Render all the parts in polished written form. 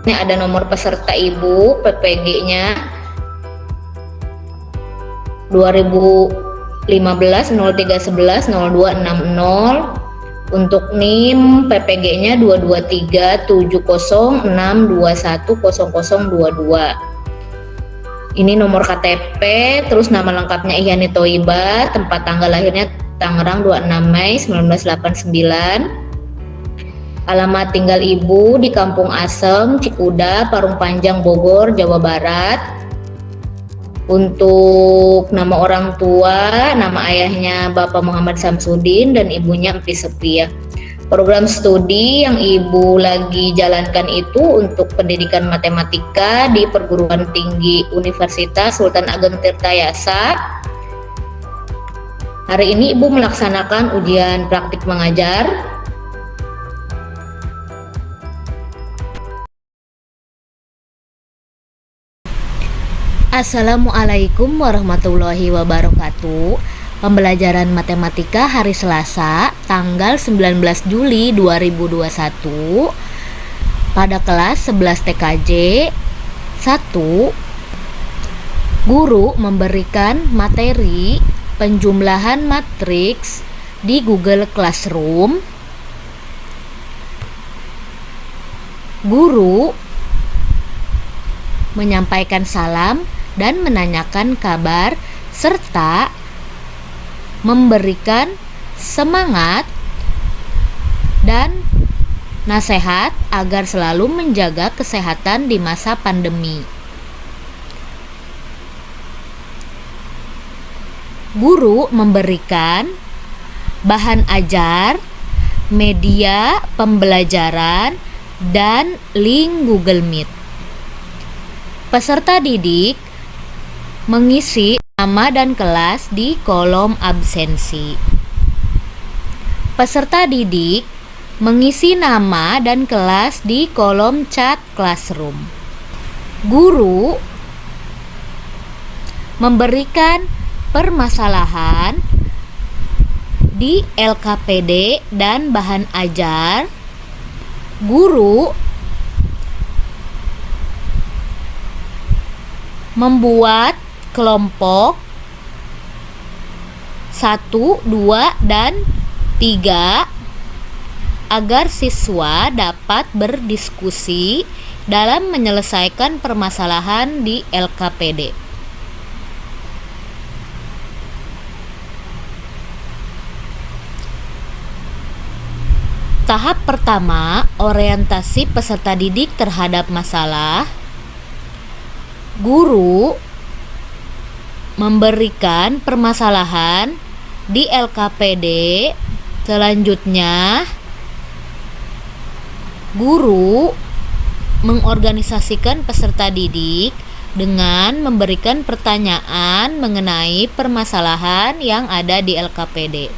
Ini ada nomor peserta ibu, PPG-nya 2015 0311 0260. Untuk NIM PPG-nya 2237062100022. Ini nomor KTP, terus nama lengkapnya Iyani Thoibah, tempat tanggal lahirnya Tangerang 26 Mei 1989. Alamat tinggal ibu di Kampung Asem, Cikuda, Parung Panjang, Bogor, Jawa Barat. Untuk nama orang tua, nama ayahnya Bapak Muhammad Samsudin dan ibunya Empis Sepia. Program studi yang ibu lagi jalankan itu untuk pendidikan matematika di Perguruan Tinggi Universitas Sultan Ageng Tirtayasa. Hari ini ibu melaksanakan ujian praktik mengajar. Assalamualaikum warahmatullahi wabarakatuh. Pembelajaran matematika hari Selasa, tanggal 19 Juli 2021 pada kelas 11 TKJ 1. Guru memberikan materi penjumlahan matriks di Google Classroom. Guru menyampaikan salam dan menanyakan kabar serta memberikan semangat dan nasihat agar selalu menjaga kesehatan di masa pandemi. Guru memberikan bahan ajar, media pembelajaran, dan link Google Meet. Peserta didik mengisi nama dan kelas di kolom absensi. Peserta didik mengisi nama dan kelas di kolom chat classroom. Guru memberikan permasalahan di LKPD dan bahan ajar. Guru membuat kelompok 1, 2, dan 3 agar siswa dapat berdiskusi dalam menyelesaikan permasalahan di LKPD. Tahap pertama, orientasi peserta didik terhadap masalah. Guru memberikan permasalahan di LKPD. Selanjutnya, guru mengorganisasikan peserta didik dengan memberikan pertanyaan mengenai permasalahan yang ada di LKPD.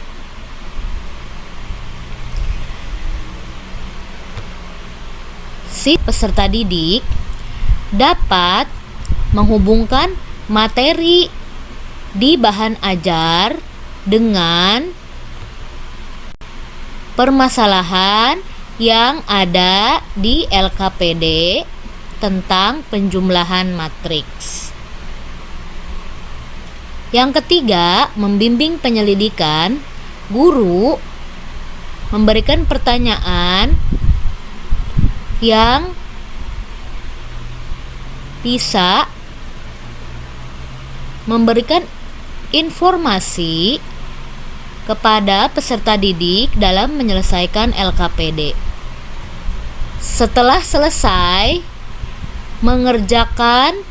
Si peserta didik dapat menghubungkan materi di bahan ajar dengan permasalahan yang ada di LKPD tentang penjumlahan matriks. Yang ketiga, membimbing penyelidikan. Guru memberikan pertanyaan yang bisa memberikan informasi kepada peserta didik dalam menyelesaikan LKPD. Setelah selesai mengerjakan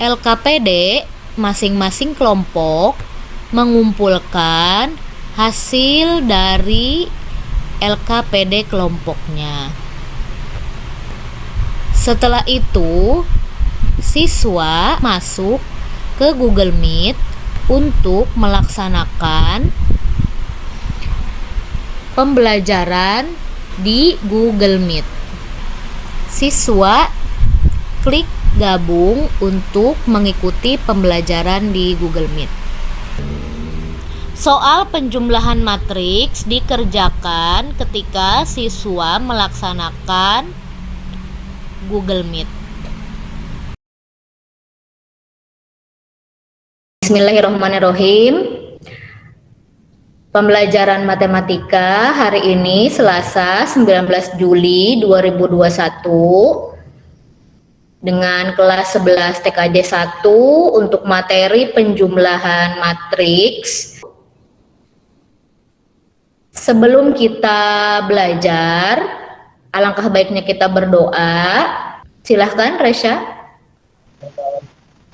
LKPD, masing-masing kelompok mengumpulkan hasil dari LKPD kelompoknya. Setelah itu, siswa masuk ke Google Meet untuk melaksanakan pembelajaran di Google Meet. Siswa klik gabung untuk mengikuti pembelajaran di Google Meet. Soal penjumlahan matriks dikerjakan ketika siswa melaksanakan Google Meet. Bismillahirrahmanirrahim. Pembelajaran matematika hari ini Selasa 19 Juli 2021 dengan kelas 11 TKJ 1 untuk materi penjumlahan matriks. Sebelum kita belajar, alangkah baiknya kita berdoa. Silahkan Resya.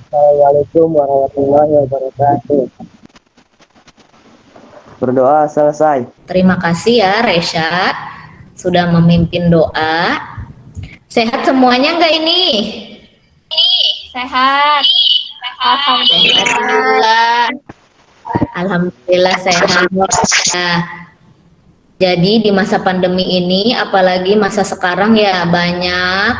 Assalamualaikum warahmatullahi wabarakatuh. Berdoa selesai. Terima kasih ya Resya sudah memimpin doa. Sehat semuanya enggak ini? Sehat. Alhamdulillah. Alhamdulillah sehat. Nah, jadi di masa pandemi ini, apalagi masa sekarang ya, banyak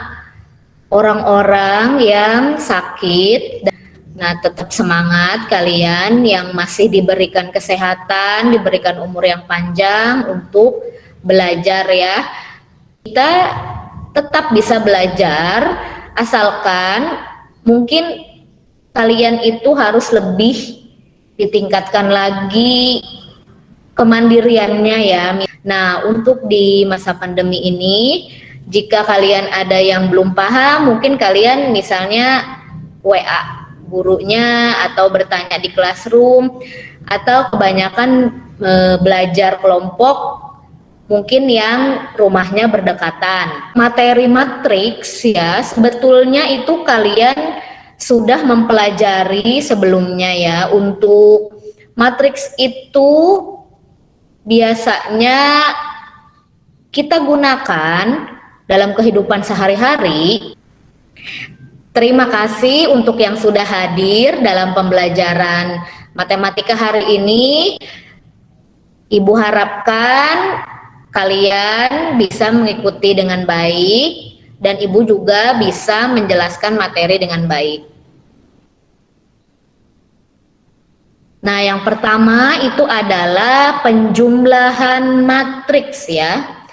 orang-orang yang sakit. Nah, tetap semangat kalian yang masih diberikan kesehatan, diberikan umur yang panjang untuk belajar ya. Kita tetap bisa belajar, asalkan mungkin kalian itu harus lebih ditingkatkan lagi kemandiriannya ya. Nah, untuk di masa pandemi ini, jika kalian ada yang belum paham, mungkin kalian misalnya WA gurunya atau bertanya di classroom, atau kebanyakan belajar kelompok mungkin yang rumahnya berdekatan. Materi matriks ya, sebetulnya itu kalian sudah mempelajari sebelumnya ya. Untuk matriks itu biasanya kita gunakan dalam kehidupan sehari-hari. Terima kasih untuk yang sudah hadir dalam pembelajaran matematika hari ini. Ibu harapkan kalian bisa mengikuti dengan baik dan Ibu juga bisa menjelaskan materi dengan baik. Nah, yang pertama itu adalah penjumlahan matriks ya.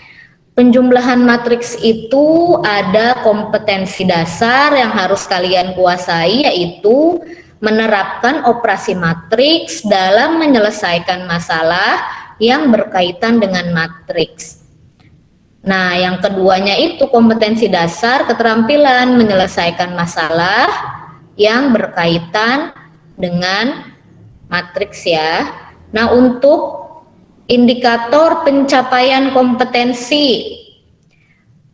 Penjumlahan matriks itu ada kompetensi dasar yang harus kalian kuasai, yaitu menerapkan operasi matriks dalam menyelesaikan masalah yang berkaitan dengan matriks. Nah, yang keduanya itu kompetensi dasar keterampilan menyelesaikan masalah yang berkaitan dengan matriks ya. Nah, untuk indikator pencapaian kompetensi.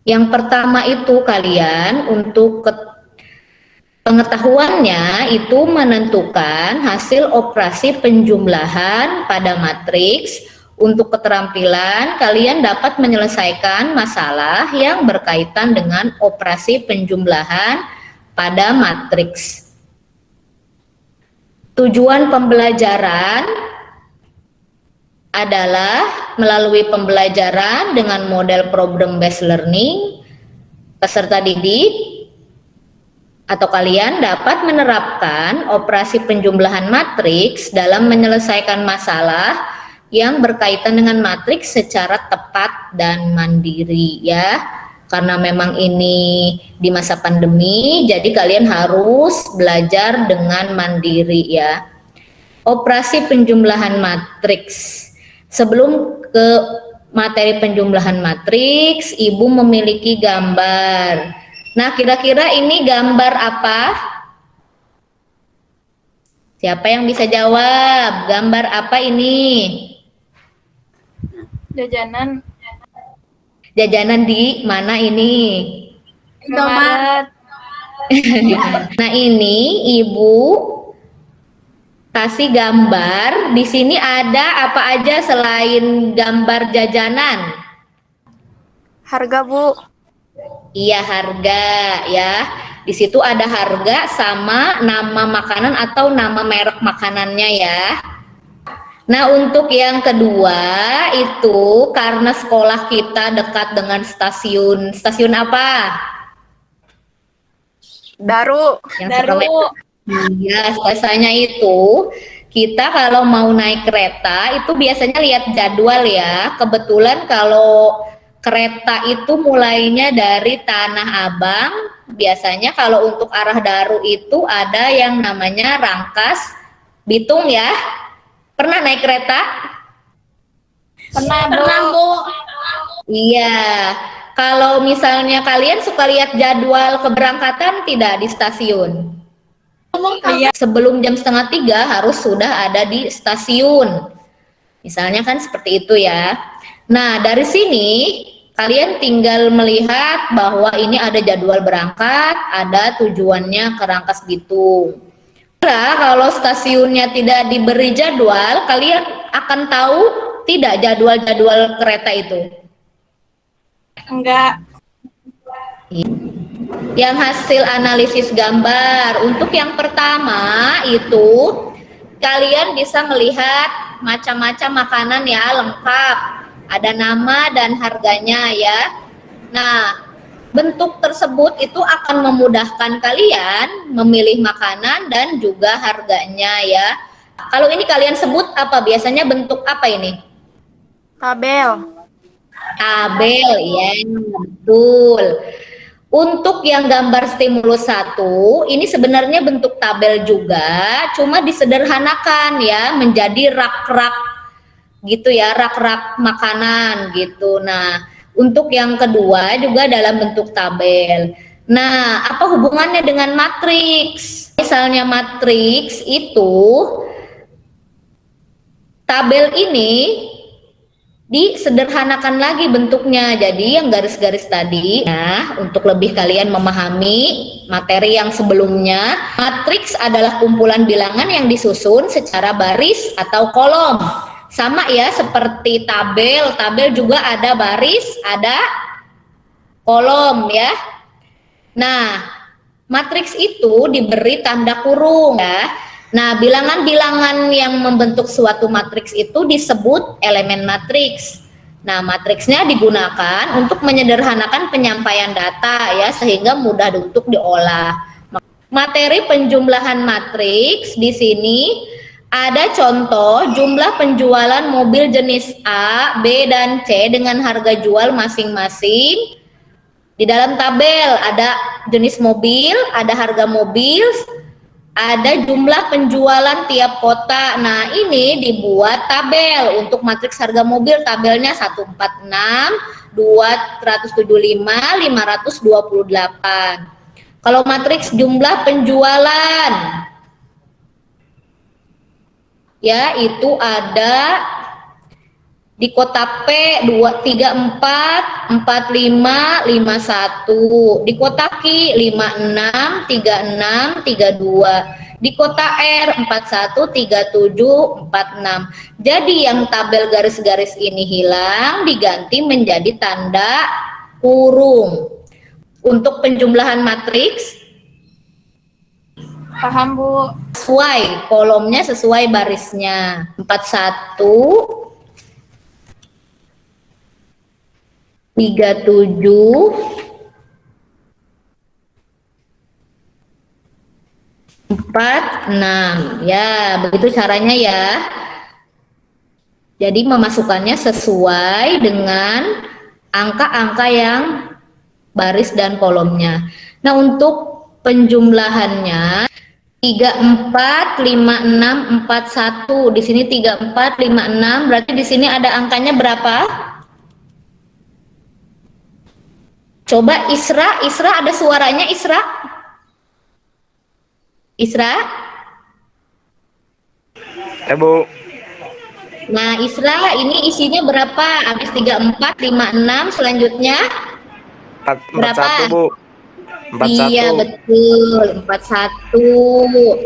Yang pertama itu kalian untuk pengetahuannya itu menentukan hasil operasi penjumlahan pada matriks. Untuk keterampilan kalian dapat menyelesaikan masalah yang berkaitan dengan operasi penjumlahan pada matriks. Tujuan pembelajaran adalah melalui pembelajaran dengan model problem based learning, peserta didik atau kalian dapat menerapkan operasi penjumlahan matriks dalam menyelesaikan masalah yang berkaitan dengan matriks secara tepat dan mandiri ya. Karena memang ini di masa pandemi, jadi kalian harus belajar dengan mandiri ya. Operasi penjumlahan matriks. Sebelum ke materi penjumlahan matriks, Ibu memiliki gambar. Nah, kira-kira ini gambar apa? Siapa yang bisa jawab? Gambar apa ini? Jajanan. Jajanan di mana ini? Indomaret. Nah, ini Ibu kasih gambar. Di sini ada apa aja selain gambar jajanan? Harga, Bu. Iya, harga ya. Di situ ada harga sama nama makanan atau nama merek makanannya ya. Nah, untuk yang kedua itu karena sekolah kita dekat dengan stasiun. Stasiun apa? Daru. Yang Daru. Iya, biasanya itu kita kalau mau naik kereta itu biasanya lihat jadwal ya. Kebetulan kalau kereta itu mulainya dari Tanah Abang. Biasanya kalau untuk arah Daru itu ada yang namanya Rangkas Bitung ya. Pernah naik kereta? Pernah, Bu. Iya. Kalau misalnya kalian suka lihat jadwal keberangkatan tidak di stasiun? Iya. Sebelum jam 2:30 harus sudah ada di stasiun. Misalnya kan seperti itu ya. Nah, dari sini kalian tinggal melihat bahwa ini ada jadwal berangkat, ada tujuannya ke Rangkas Bitung. Kalau stasiunnya tidak diberi jadwal, kalian akan tahu tidak jadwal-jadwal kereta itu? Enggak. Yang hasil analisis gambar. Untuk yang pertama itu kalian bisa melihat macam-macam makanan ya, lengkap. Ada nama dan harganya ya. Nah, bentuk tersebut itu akan memudahkan kalian memilih makanan dan juga harganya ya. Kalau ini kalian sebut apa? Biasanya bentuk apa ini? Tabel. Tabel, ya, betul. Untuk yang gambar stimulus 1, ini sebenarnya bentuk tabel juga, cuma disederhanakan ya, menjadi rak-rak gitu ya, rak-rak makanan gitu. Nah, untuk yang kedua juga dalam bentuk tabel. Nah, apa hubungannya dengan matriks? Misalnya matriks itu, tabel ini disederhanakan lagi bentuknya, jadi yang garis-garis tadi. Nah, untuk lebih kalian memahami materi yang sebelumnya, matriks adalah kumpulan bilangan yang disusun secara baris atau kolom. Sama ya seperti tabel, tabel juga ada baris, ada kolom ya. Nah, matriks itu diberi tanda kurung ya. Nah, bilangan-bilangan yang membentuk suatu matriks itu disebut elemen matriks. Nah, matriksnya digunakan untuk menyederhanakan penyampaian data ya, sehingga mudah untuk diolah. Materi penjumlahan matriks di sini ada contoh jumlah penjualan mobil jenis A, B, dan C dengan harga jual masing-masing. Di dalam tabel ada jenis mobil, ada harga mobil, ada jumlah penjualan tiap kota. Nah, ini dibuat tabel. Untuk matriks harga mobil, tabelnya 146, 275, 528. Kalau matriks jumlah penjualan, ya itu ada di kota P 234, 45, 51, di kota Q 56, 36, 32, di kota R 41, 37, 46. Jadi yang tabel garis-garis ini hilang diganti menjadi tanda kurung. Untuk penjumlahan matriks, Paham, Bu. sesuai kolomnya, sesuai barisnya. 41, 37, 46. Ya, begitu caranya ya. Jadi memasukkannya sesuai dengan angka-angka yang baris dan kolomnya. Nah, untuk penjumlahannya 34, 56, 41. Di sini 34, 56, berarti di sini ada angkanya berapa? Coba Isra ada suaranya Isra? Bu. Nah, Isra ini isinya berapa? Habis 34, 56, selanjutnya berapa? 41, Bu. 41. Iya, betul. 41.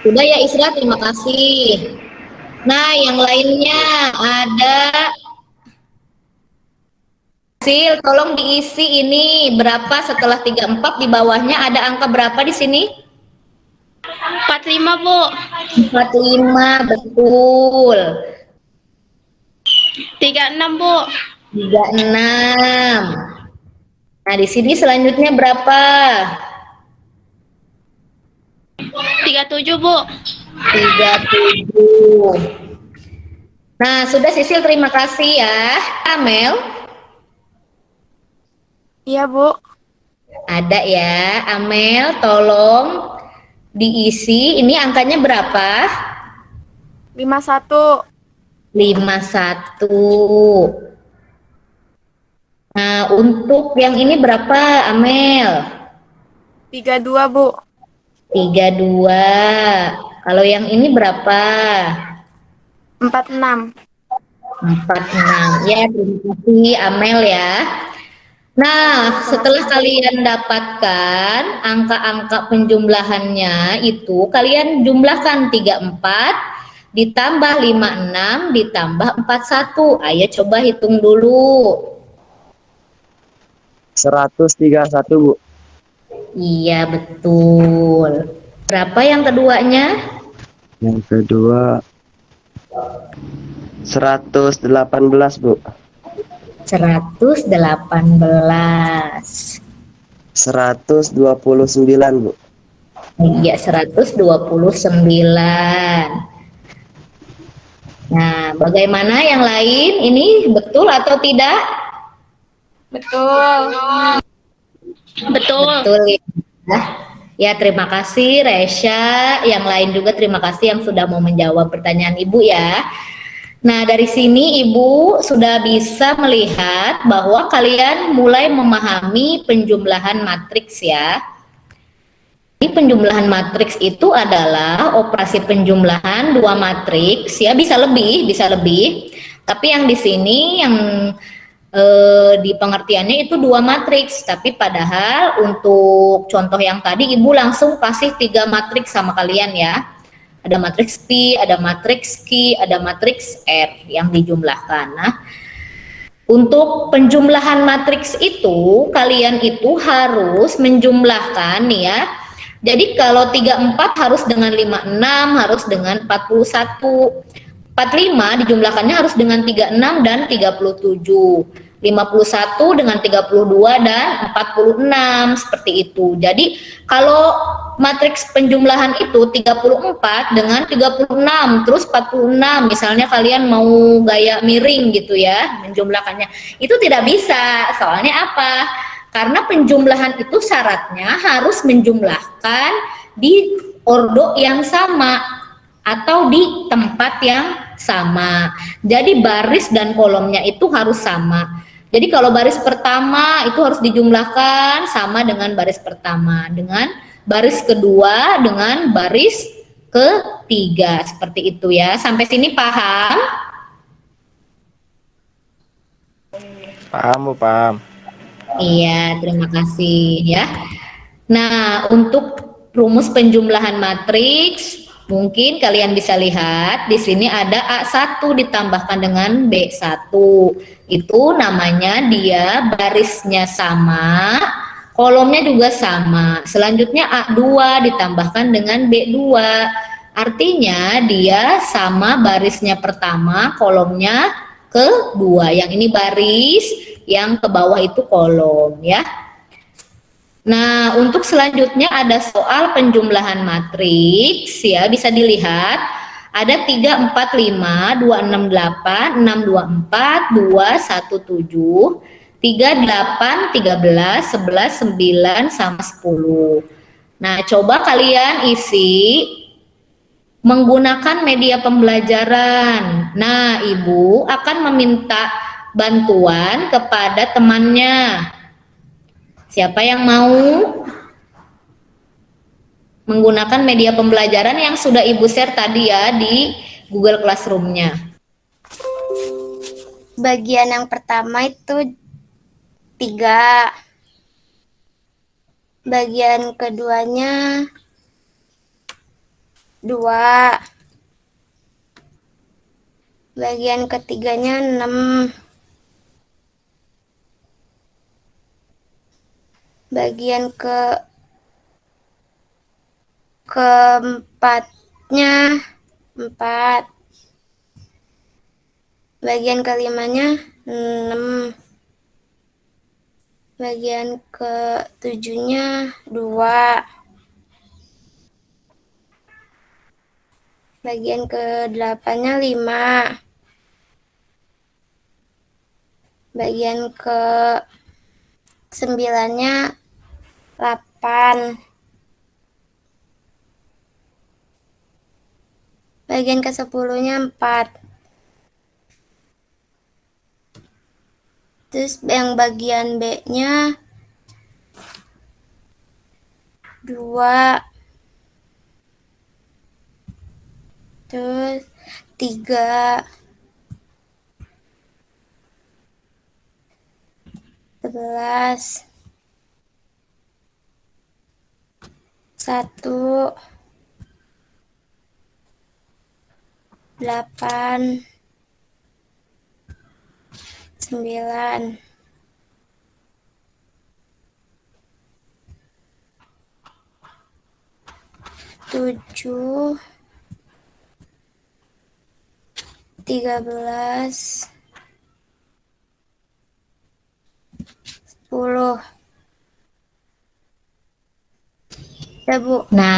Sudah ya Isra, terima kasih. Nah, yang lainnya ada hasil, tolong diisi ini berapa setelah 34, di bawahnya ada angka berapa di sini? 45, Bu. 45, betul. 36, Bu. 36. Nah, di sini selanjutnya berapa? 37, Bu. 37. Nah, sudah Sisil, terima kasih ya. Amel, Iya, Bu. ada ya. Amel, tolong diisi. Ini angkanya berapa? 51. 51. Nah, untuk yang ini berapa, Amel? 32, Bu. 32. Kalau yang ini berapa? 46. 46. Ya, terima kasih Amel ya. Nah, setelah Sama-sama. kalian dapatkan angka-angka penjumlahannya itu, kalian jumlahkan 34 ditambah 56 ditambah 41. Ayo coba hitung dulu. 131, Bu. Iya, betul. Berapa yang keduanya? Yang kedua 118, Bu. 118. 129, Bu. Iya, 129. Nah, bagaimana yang lain? Ini betul atau tidak? Betul. Betul ya. Ya, terima kasih Resya. Yang lain juga terima kasih yang sudah mau menjawab pertanyaan Ibu ya. Nah, dari sini Ibu sudah bisa melihat bahwa kalian mulai memahami penjumlahan matriks ya. Jadi penjumlahan matriks itu adalah operasi penjumlahan dua matriks ya, bisa lebih, bisa lebih. Tapi yang di sini yang di pengertiannya itu dua matriks, tapi padahal untuk contoh yang tadi Ibu langsung kasih 3 matriks sama kalian ya. Ada matriks P, ada matriks Q, ada matriks R yang dijumlahkan. Nah, untuk penjumlahan matriks itu, kalian itu harus menjumlahkan nih ya. Jadi kalau 34 harus dengan 56, harus dengan 41. 45 dijumlahkannya harus dengan 36 dan 37. 51 dengan 32 dan 46, seperti itu. Jadi kalau matriks penjumlahan itu 34 dengan 36 terus 46, misalnya kalian mau gaya miring gitu ya menjumlahkannya, itu tidak bisa. Soalnya apa? Karena penjumlahan itu syaratnya harus menjumlahkan di ordo yang sama atau di tempat yang sama. Jadi baris dan kolomnya itu harus sama. Jadi kalau baris pertama itu harus dijumlahkan sama dengan baris pertama, dengan baris kedua, dengan baris ketiga, seperti itu ya. Sampai sini paham? Paham, Bu, paham. Iya, terima kasih ya. Nah, untuk rumus penjumlahan matriks, mungkin kalian bisa lihat di sini ada A1 ditambahkan dengan B1. Itu namanya dia barisnya sama, kolomnya juga sama. Selanjutnya A2 ditambahkan dengan B2. Artinya dia sama barisnya pertama, kolomnya kedua. Yang ini baris, yang ke bawah itu kolom ya. Nah, untuk selanjutnya ada soal penjumlahan matriks ya, bisa dilihat ada 3, 4, 5, 2, 6, 8, 6, 2, 4, 2, 1, 7, 3, 8, 13, 11, 9, sama 10. Nah, coba kalian isi menggunakan media pembelajaran. Nah, Ibu akan meminta bantuan kepada temannya. Siapa yang mau menggunakan media pembelajaran yang sudah Ibu share tadi ya di Google Classroom-nya? Bagian yang pertama itu 3. Bagian keduanya 2. Bagian ketiganya 6. Bagian keempatnya 4. Bagian kelimanya 6. Bagian ketujuhnya 2. Bagian ke-8-nya 5. Bagian ke 9-nya 8. Bagian ke 10-nya 4. Terus yang bagian B-nya 2. Terus 3. 11. 1. 8. 9. 7. 13. 10. Ya, Bu. Nah,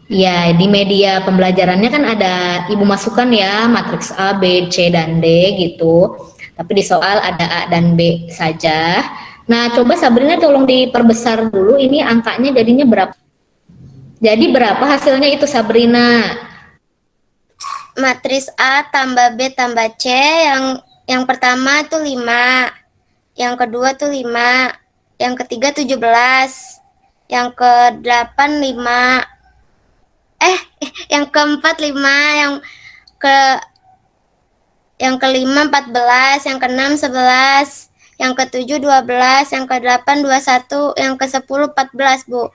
ya di media pembelajarannya kan ada ibu masukkan ya matriks A, B, C, dan D gitu. Tapi di soal ada A dan B saja. Nah, coba Sabrina tolong diperbesar dulu ini angkanya jadinya berapa? Jadi berapa hasilnya itu Sabrina? Matriks A tambah B tambah C yang pertama tuh 5. Yang kedua tuh 5. Yang ketiga 17. Yang ke-8 5. Yang keempat 5, yang kelima 14, yang keenam 11, yang ketujuh 12, yang ke-8 21, yang ke-10 14, Bu.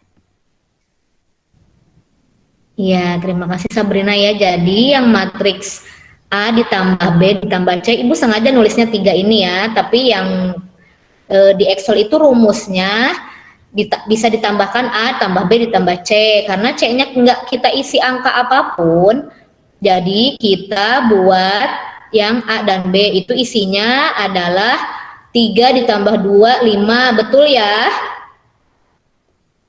Ya, terima kasih Sabrina ya. Jadi yang matriks A ditambah B ditambah C, Ibu sengaja nulisnya 3 ini ya. Tapi yang di Excel itu rumusnya bisa ditambahkan A tambah B ditambah C. Karena C-nya nggak kita isi angka apapun. Jadi kita buat yang A dan B itu isinya adalah 3 ditambah 2, 5. Betul ya?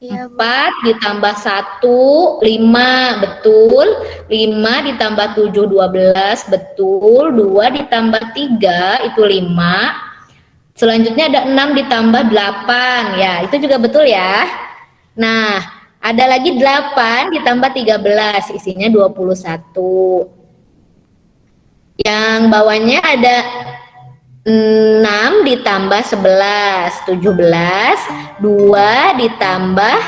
Iya, Bu. 4 ditambah 1, 5, betul. 5 ditambah 7, 12, betul. 2 ditambah 3, itu 5. Selanjutnya ada 6 ditambah 8, ya itu juga betul ya. Nah, ada lagi 8 ditambah 13, isinya 21. Yang bawahnya ada 6 ditambah 11, 17, 2 ditambah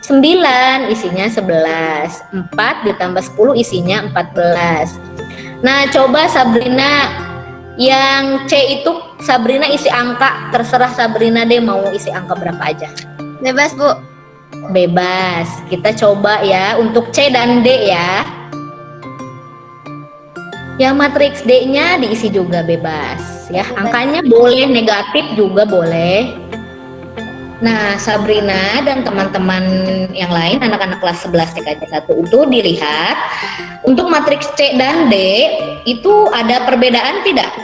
9, isinya 11, 4 ditambah 10, isinya 14. Nah, coba Sabrina, yang C itu Sabrina isi angka, terserah Sabrina deh mau isi angka berapa aja. Bebas, Bu. Bebas, kita coba ya untuk C dan D ya. Yang matriks D-nya diisi juga bebas ya. Angkanya boleh negatif juga boleh. Nah, Sabrina dan teman-teman yang lain anak-anak kelas 11 TKJ 1 itu dilihat untuk matriks C dan D itu ada perbedaan tidak?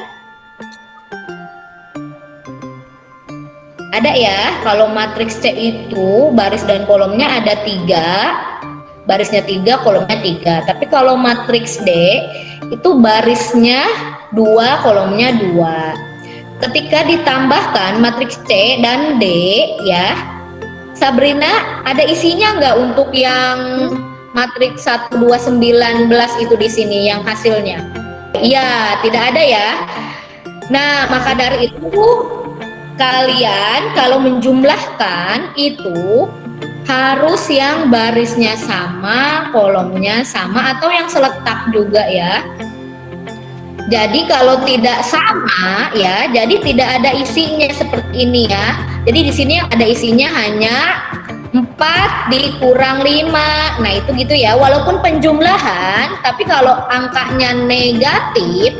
Ada ya. Kalau matriks C itu baris dan kolomnya ada 3, barisnya 3, kolomnya 3. Tapi kalau matriks D itu barisnya 2, kolomnya 2. Ketika ditambahkan matriks C dan D ya, Sabrina ada isinya nggak untuk yang matriks 1, 2, 19 itu di sini yang hasilnya? Iya, tidak ada ya. Nah, maka dari itu kalian kalau menjumlahkan itu harus yang barisnya sama, kolomnya sama, atau yang seletak juga ya. Jadi kalau tidak sama ya, jadi tidak ada isinya seperti ini ya. Jadi di sini yang ada isinya hanya 4 dikurang 5. Nah, itu gitu ya. Walaupun penjumlahan, tapi kalau angkanya negatif,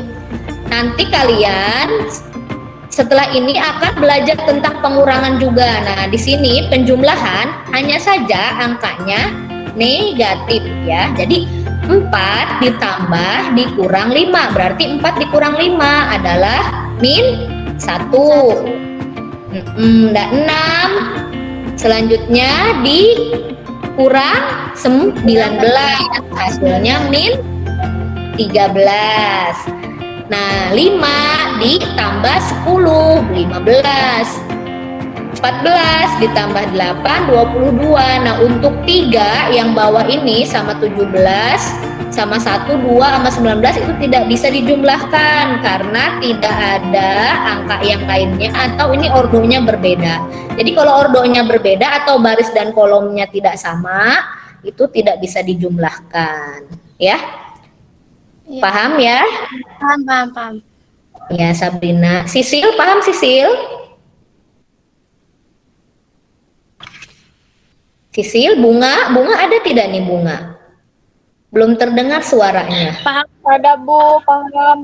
nanti kalian setelah ini akan belajar tentang pengurangan juga. Nah, di sini penjumlahan hanya saja angkanya negatif ya. Jadi 4 ditambah dikurang 5, berarti 4 dikurang 5 adalah -1. Dan 6 selanjutnya dikurang 19, hasilnya -13. Nah, 5 ditambah 10, 15. 14 ditambah 8, 22. Nah, untuk 3 yang bawah ini sama 17, sama 1, 2, sama 19 itu tidak bisa dijumlahkan karena tidak ada angka yang lainnya atau ini ordonya berbeda. Jadi kalau ordonya berbeda atau baris dan kolomnya tidak sama, itu tidak bisa dijumlahkan. Ya? Iya. Paham ya? Paham. Ya, Sabrina. Sisil, paham Sisil? Sisil, bunga ada tidak nih bunga? Belum terdengar suaranya. Paham. Ada Bu, paham.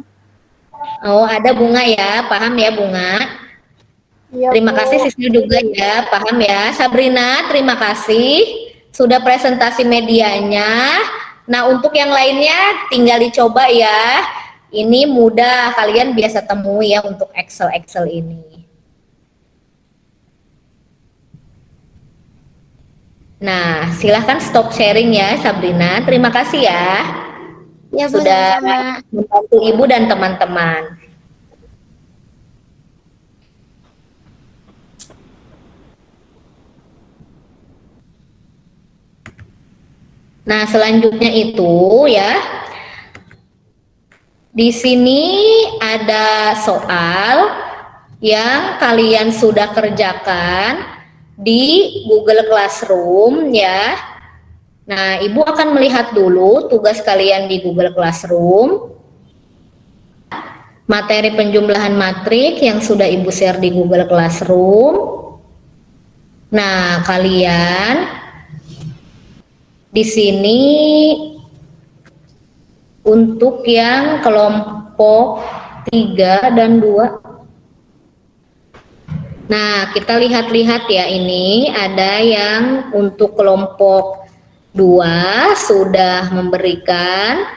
Oh, ada bunga ya, paham ya bunga? Iya, Terima Bu. kasih Sisil juga ya, paham ya. Sabrina, terima kasih sudah presentasi medianya. Nah, untuk yang lainnya tinggal dicoba ya. Ini mudah, kalian biasa temui ya untuk Excel ini. Nah, silahkan stop sharing ya Sabrina. Terima kasih ya Ya, Bu, sudah sama-sama. membantu Ibu dan teman-teman. Nah, selanjutnya itu ya. Di sini ada soal yang kalian sudah kerjakan di Google Classroom ya. Nah, Ibu akan melihat dulu tugas kalian di Google Classroom. Materi penjumlahan matrik yang sudah Ibu share di Google Classroom. Nah, kalian di sini untuk yang kelompok 3 dan 2. Nah, kita lihat-lihat ya, ini ada yang untuk kelompok 2 sudah memberikan.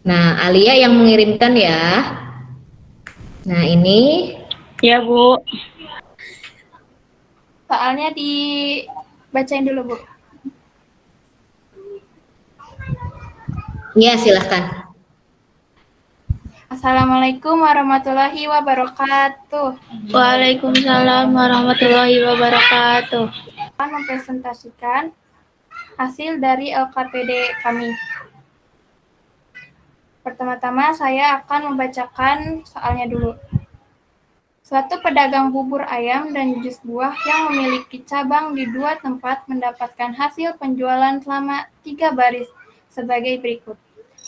Nah, Alia yang mengirimkan ya. Nah, ini. Ya, Bu. Soalnya dibacain dulu, Bu. Ya, silahkan. Assalamualaikum warahmatullahi wabarakatuh. Waalaikumsalam warahmatullahi wabarakatuh. Akan mempresentasikan hasil dari LKPD kami. Pertama-tama saya akan membacakan soalnya dulu. Suatu pedagang bubur ayam dan jus buah yang memiliki cabang di 2 tempat mendapatkan hasil penjualan selama 3 baris sebagai berikut.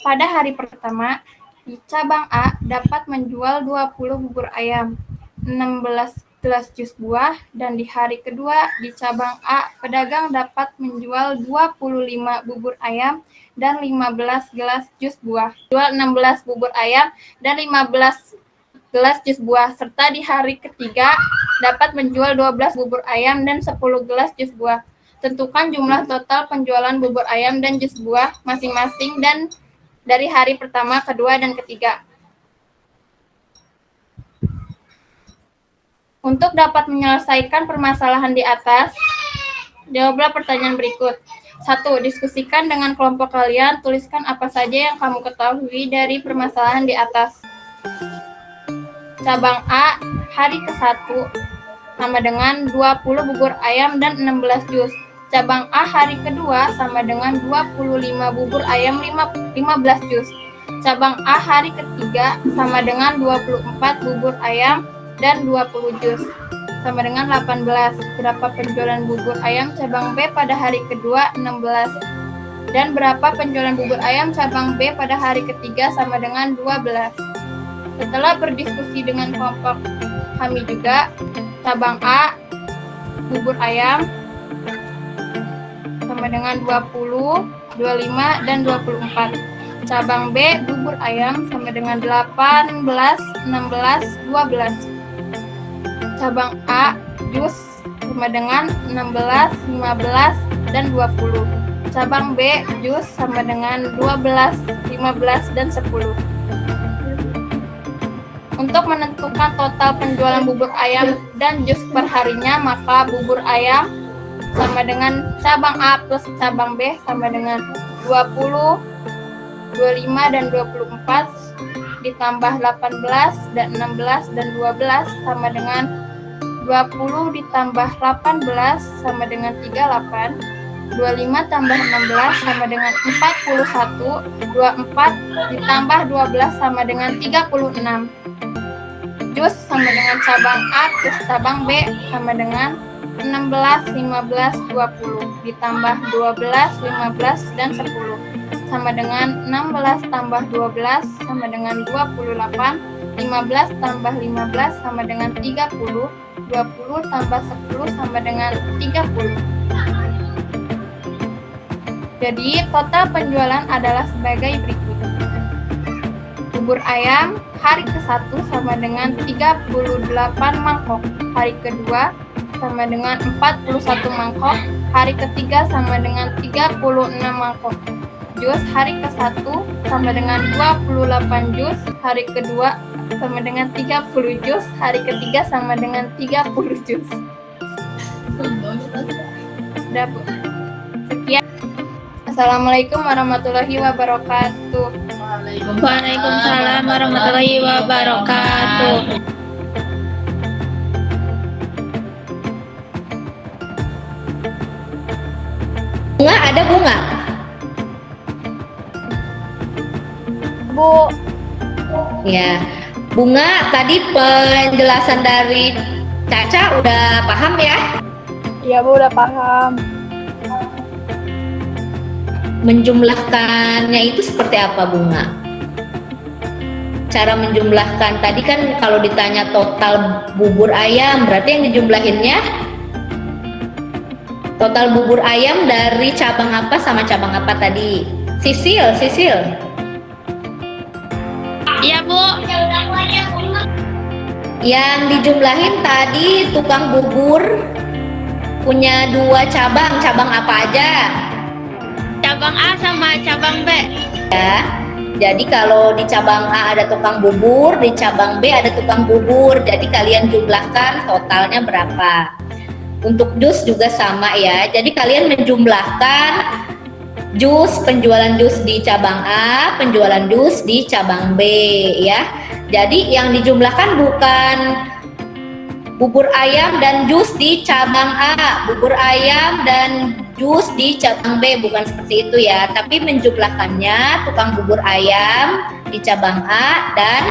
Pada hari pertama, di cabang A dapat menjual 20 bubur ayam, 16 gelas jus buah, dan di hari kedua di cabang A pedagang dapat menjual 25 bubur ayam dan 15 gelas jus buah. Jual 16 bubur ayam dan 15 gelas jus buah, serta di hari ketiga dapat menjual 12 bubur ayam dan 10 gelas jus buah. Tentukan jumlah total penjualan bubur ayam dan jus buah masing-masing dan dari hari pertama, kedua, dan ketiga. Untuk dapat menyelesaikan permasalahan di atas, jawablah pertanyaan berikut. 1. Diskusikan dengan kelompok kalian, tuliskan apa saja yang kamu ketahui dari permasalahan di atas. Cabang A, hari ke-1, sama dengan 20 bubur ayam dan 16 jus. Cabang A hari kedua sama dengan 25 bubur ayam 15 jus. Cabang A hari ketiga sama dengan 24 bubur ayam dan 20 jus. Sama dengan 18. Berapa penjualan bubur ayam cabang B pada hari kedua? 16. Dan berapa penjualan bubur ayam cabang B pada hari ketiga? Sama dengan 12. Setelah berdiskusi dengan kelompok kami juga, cabang A bubur ayam sama dengan 20, 25, dan 24. Cabang B bubur ayam sama dengan 18, 16, 12. Cabang A jus sama dengan 16, 15, dan 20. Cabang B jus sama dengan 12, 15, dan 10. Untuk menentukan total penjualan bubur ayam dan jus per harinya, maka bubur ayam sama dengan cabang A plus cabang B sama dengan 20, 25 dan 24 ditambah 18 dan 16 dan 12 sama dengan 20 ditambah 18 sama dengan 38, 25 tambah 16 sama dengan 41, 24 ditambah 12 sama dengan 36. Jus sama dengan cabang A plus cabang B sama dengan 16, 15, 20 ditambah 12, 15, dan 10 sama dengan 16 tambah 12 sama dengan 28, 15 tambah 15 sama dengan 30, 20 tambah 10 sama dengan 30. Jadi total penjualan adalah sebagai berikut. Bubur ayam hari ke-1 sama dengan 38 mangkok, hari kedua sama dengan 41 mangkok, hari ketiga sama dengan 36 mangkok. Jus hari ke-1 sama dengan 28 jus, hari kedua sama dengan 30 jus, hari ketiga sama dengan 30 jus. Udah, Bu. Sekian. Assalamualaikum warahmatullahi wabarakatuh. Waalaikumsalam warahmatullahi wabarakatuh. Bunga, ada bunga? Bu, Ya, Bunga, tadi penjelasan dari Caca udah paham ya? ya Bu udah paham. Menjumlahkannya itu seperti apa, Bunga? Cara menjumlahkan tadi kan kalau ditanya total bubur ayam, berarti yang dijumlahinnya total bubur ayam dari cabang apa sama cabang apa tadi? Sisil. Iya, Bu. Yang dijumlahin tadi tukang bubur punya 2 cabang. Cabang apa aja? Cabang A sama cabang B. Ya. Jadi kalau di cabang A ada tukang bubur, di cabang B ada tukang bubur. Jadi kalian jumlahkan totalnya berapa. Untuk jus juga sama ya. Jadi kalian menjumlahkan penjualan jus di cabang A, penjualan jus di cabang B ya. Jadi yang dijumlahkan bukan bubur ayam dan jus di cabang A, bubur ayam dan jus di cabang B, bukan seperti itu ya. Tapi menjumlahkannya tukang bubur ayam di cabang A dan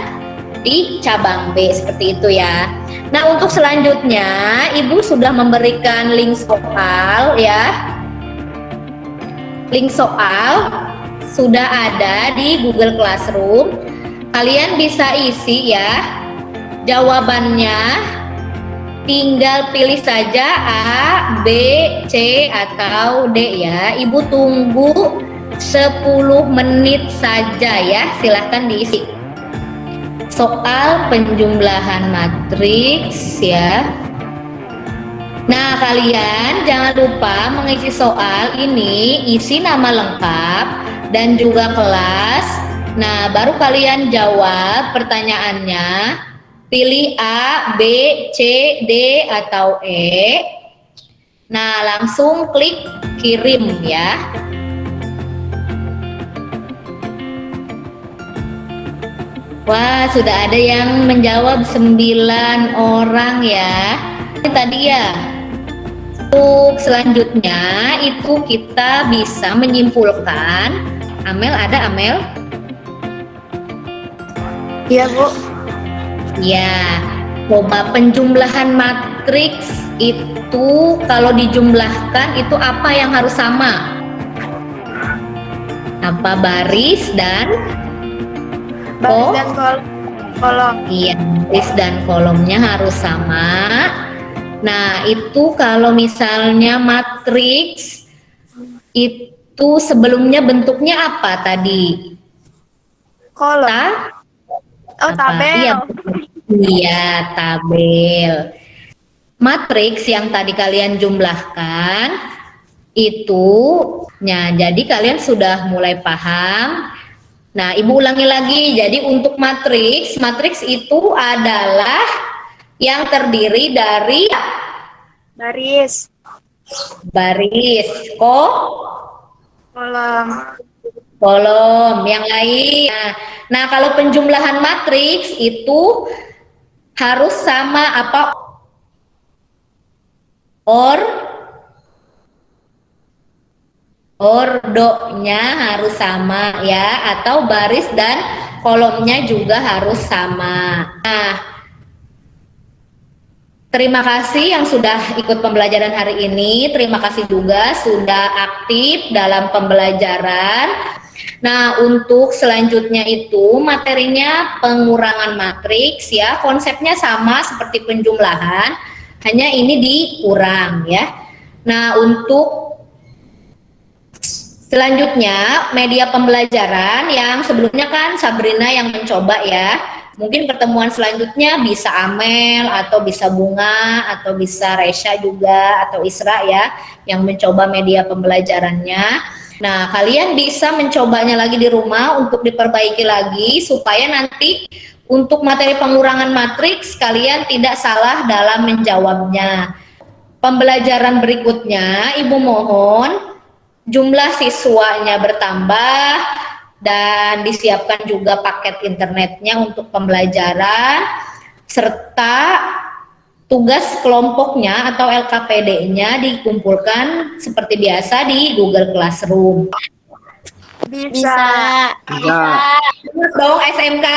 di cabang B, seperti itu ya. Nah, untuk selanjutnya Ibu sudah memberikan link soal ya. Link soal sudah ada di Google Classroom. Kalian bisa isi ya. Jawabannya tinggal pilih saja A, B, C, atau D ya. Ibu tunggu 10 menit saja ya. Silahkan diisi. Soal penjumlahan matriks ya. Nah, kalian jangan lupa mengisi soal ini, isi nama lengkap dan juga kelas. Nah, baru kalian jawab pertanyaannya. Pilih A, B, C, D, atau E. Nah, langsung klik kirim ya. Wah, sudah ada yang menjawab 9 orang ya. Ini tadi ya. Untuk selanjutnya itu kita bisa menyimpulkan. Amel, ada Amel? Iya, Bu. Ya, coba penjumlahan matriks itu kalau dijumlahkan itu apa yang harus sama? Apa baris dan kolom. Iya, baris dan kolomnya harus sama. Nah, itu kalau misalnya matriks itu sebelumnya bentuknya apa tadi? Kolom. Tabel. Iya, tabel. Matriks yang tadi kalian jumlahkan itu, nah jadi kalian sudah mulai paham. Nah, Ibu ulangi lagi. Jadi untuk matriks itu adalah yang terdiri dari Baris. baris, Kolom. kolom. Yang lain. Nah, kalau penjumlahan matriks itu harus sama apa? Ordonya harus sama ya, atau baris dan kolomnya juga harus sama. Nah, terima kasih yang sudah ikut pembelajaran hari ini. Terima kasih juga sudah aktif dalam pembelajaran. Nah, untuk selanjutnya itu materinya pengurangan matriks ya. Konsepnya sama seperti penjumlahan, hanya ini dikurang ya. Nah, untuk selanjutnya media pembelajaran yang sebelumnya kan Sabrina yang mencoba ya. Mungkin pertemuan selanjutnya bisa Amel atau bisa Bunga atau bisa Resya juga atau Isra ya yang mencoba media pembelajarannya. Nah, kalian bisa mencobanya lagi di rumah untuk diperbaiki lagi supaya nanti untuk materi pengurangan matriks kalian tidak salah dalam menjawabnya. Pembelajaran berikutnya, Ibu mohon jumlah siswanya bertambah dan disiapkan juga paket internetnya untuk pembelajaran serta tugas kelompoknya atau LKPD-nya dikumpulkan seperti biasa di Google Classroom. Bisa. Terus dong SMK?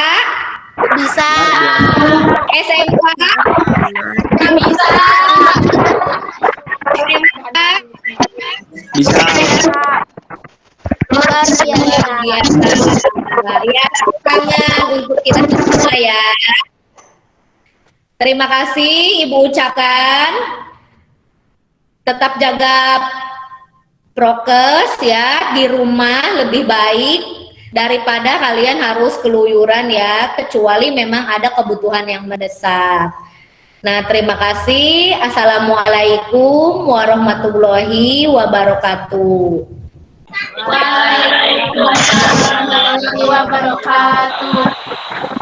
Bisa. SMK? Bisa. SMK? Bisa. Luar biasa. Ya, tangan untuk kita semua ya. Terima kasih Ibu ucapkan. Tetap jaga prokes ya di rumah lebih baik daripada kalian harus keluyuran ya, kecuali memang ada kebutuhan yang mendesak. Nah, terima kasih. Assalamualaikum warahmatullahi wabarakatuh. Waalaikumsalam warahmatullahi wabarakatuh.